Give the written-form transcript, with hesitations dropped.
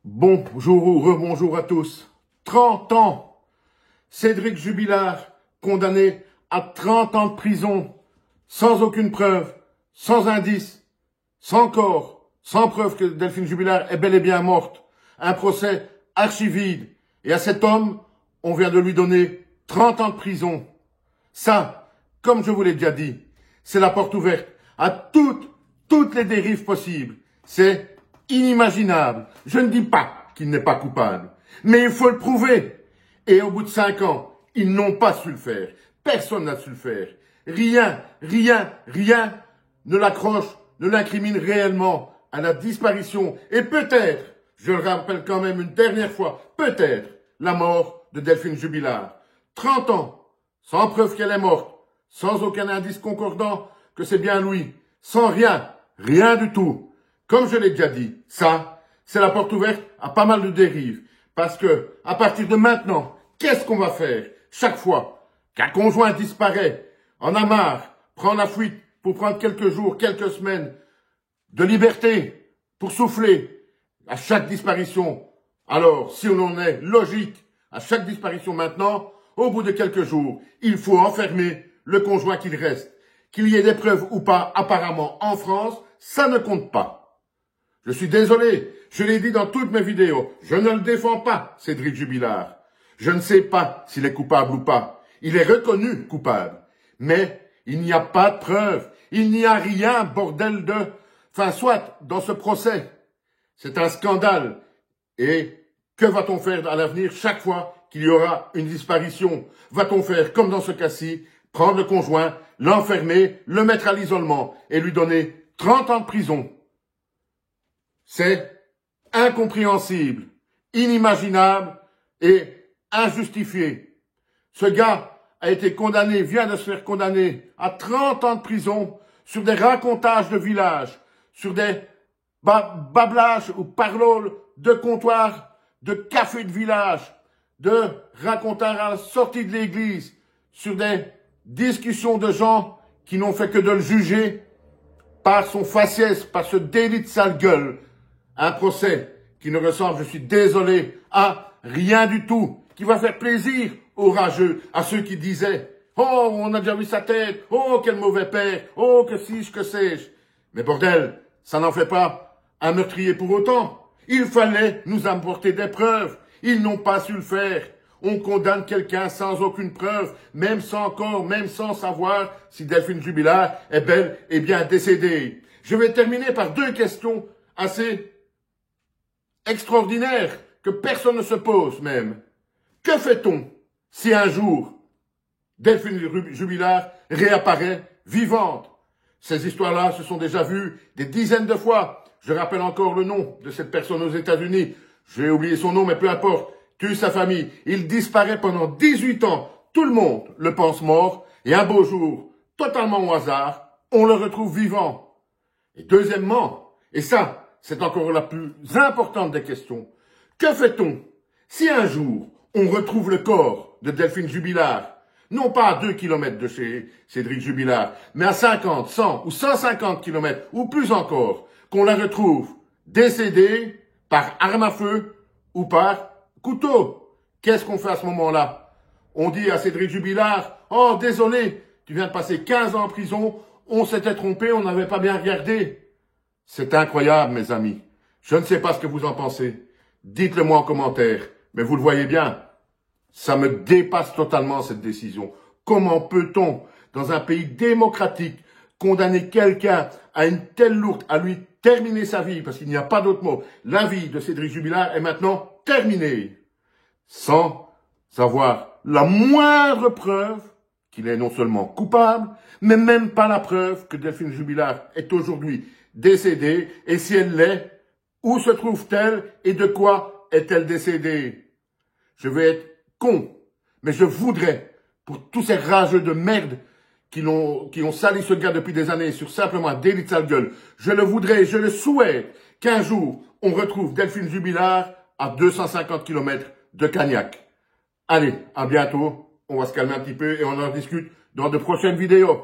Bonjour ou rebonjour à tous. 30 ans. Cédric Jubilard, condamné à 30 ans de prison, sans aucune preuve, sans indice, sans corps, sans preuve que Delphine Jubilard est bel et bien morte. Un procès archivide. Et à cet homme, on vient de lui donner 30 ans de prison. Ça, comme je vous l'ai déjà dit, c'est la porte ouverte à toutes les dérives possibles. C'est inimaginable. Je ne dis pas qu'il n'est pas coupable, mais il faut le prouver. Et au bout de 5 ans, ils n'ont pas su le faire. Personne n'a su le faire. Rien ne l'accroche, ne l'incrimine réellement à la disparition et peut-être, je le rappelle quand même une dernière fois, peut-être la mort de Delphine Jubilard. 30 ans, sans preuve qu'elle est morte, sans aucun indice concordant que c'est bien lui, sans rien du tout. Comme je l'ai déjà dit, ça, c'est la porte ouverte à pas mal de dérives. Parce que, à partir de maintenant, qu'est-ce qu'on va faire chaque fois qu'un conjoint disparaît, en a marre, prend la fuite pour prendre quelques jours, quelques semaines de liberté, pour souffler à chaque disparition. Alors, si on en est logique à chaque disparition maintenant, au bout de quelques jours, il faut enfermer le conjoint qu'il reste. Qu'il y ait des preuves ou pas, apparemment, en France, ça ne compte pas. Je suis désolé, je l'ai dit dans toutes mes vidéos, je ne le défends pas, Cédric Jubilard. Je ne sais pas s'il est coupable ou pas. Il est reconnu coupable. Mais il n'y a pas de preuves. Il n'y a rien, bordel de... Enfin, soit dans ce procès. C'est un scandale. Et que va-t-on faire à l'avenir chaque fois qu'il y aura une disparition? Va-t-on faire comme dans ce cas-ci, prendre le conjoint, l'enfermer, le mettre à l'isolement et lui donner 30 ans de prison? C'est incompréhensible, inimaginable et injustifié. Ce gars a été condamné, vient de se faire condamner à 30 ans de prison sur des racontages de village, sur des bablages ou parloles de comptoir, de café de village, de racontages à la sortie de l'église, sur des discussions de gens qui n'ont fait que de le juger par son faciès, par ce délit de sale gueule. Un procès qui ne ressemble, je suis désolé, à rien du tout, qui va faire plaisir aux rageux, à ceux qui disaient « Oh, on a déjà vu sa tête, oh, quel mauvais père, oh, que sais-je, que sais-je ». Mais bordel, ça n'en fait pas un meurtrier pour autant. Il fallait nous apporter des preuves. Ils n'ont pas su le faire. On condamne quelqu'un sans aucune preuve, même sans corps, même sans savoir si Delphine Jubilard est bel et bien décédée. Je vais terminer par 2 questions assez extraordinaires que personne ne se pose même. Que fait-on si un jour Delphine Jubilard réapparaît vivante? Ces histoires-là se sont déjà vues des dizaines de fois. Je rappelle encore le nom de cette personne aux États-Unis. J'ai oublié son nom, mais peu importe. Tue sa famille. Il disparaît pendant 18 ans. Tout le monde le pense mort. Et un beau jour, totalement au hasard, on le retrouve vivant. Et deuxièmement, et ça, c'est encore la plus importante des questions, que fait-on si un jour on retrouve le corps de Delphine Jubilard, non pas à 2 kilomètres de chez Cédric Jubilard, mais à 50, 100 ou 150 kilomètres, ou plus encore, qu'on la retrouve décédée par arme à feu ou par couteau? Qu'est-ce qu'on fait à ce moment-là? On dit à Cédric Jubilard, « Oh, désolé, tu viens de passer 15 ans en prison, on s'était trompé, on n'avait pas bien regardé. » C'est incroyable, mes amis. Je ne sais pas ce que vous en pensez. Dites-le moi en commentaire. Mais vous le voyez bien, ça me dépasse totalement cette décision. Comment peut-on, dans un pays démocratique, condamner quelqu'un à une telle lourde, à lui terminer sa vie, parce qu'il n'y a pas d'autre mot. La vie de Cédric Jubilard est maintenant terminée, sans avoir la moindre preuve qu'il est non seulement coupable, mais même pas la preuve que Delphine Jubilard est aujourd'hui décédée, et si elle l'est, où se trouve-t-elle et de quoi est-elle décédée? Je vais être con, mais je voudrais, pour tous ces rageux de merde qui ont sali ce gars depuis des années sur simplement un délit de sale gueule, je le voudrais, je le souhaite, qu'un jour, on retrouve Delphine Jubilard à 250 km de Cagnac. Allez, à bientôt, on va se calmer un petit peu et on en discute dans de prochaines vidéos.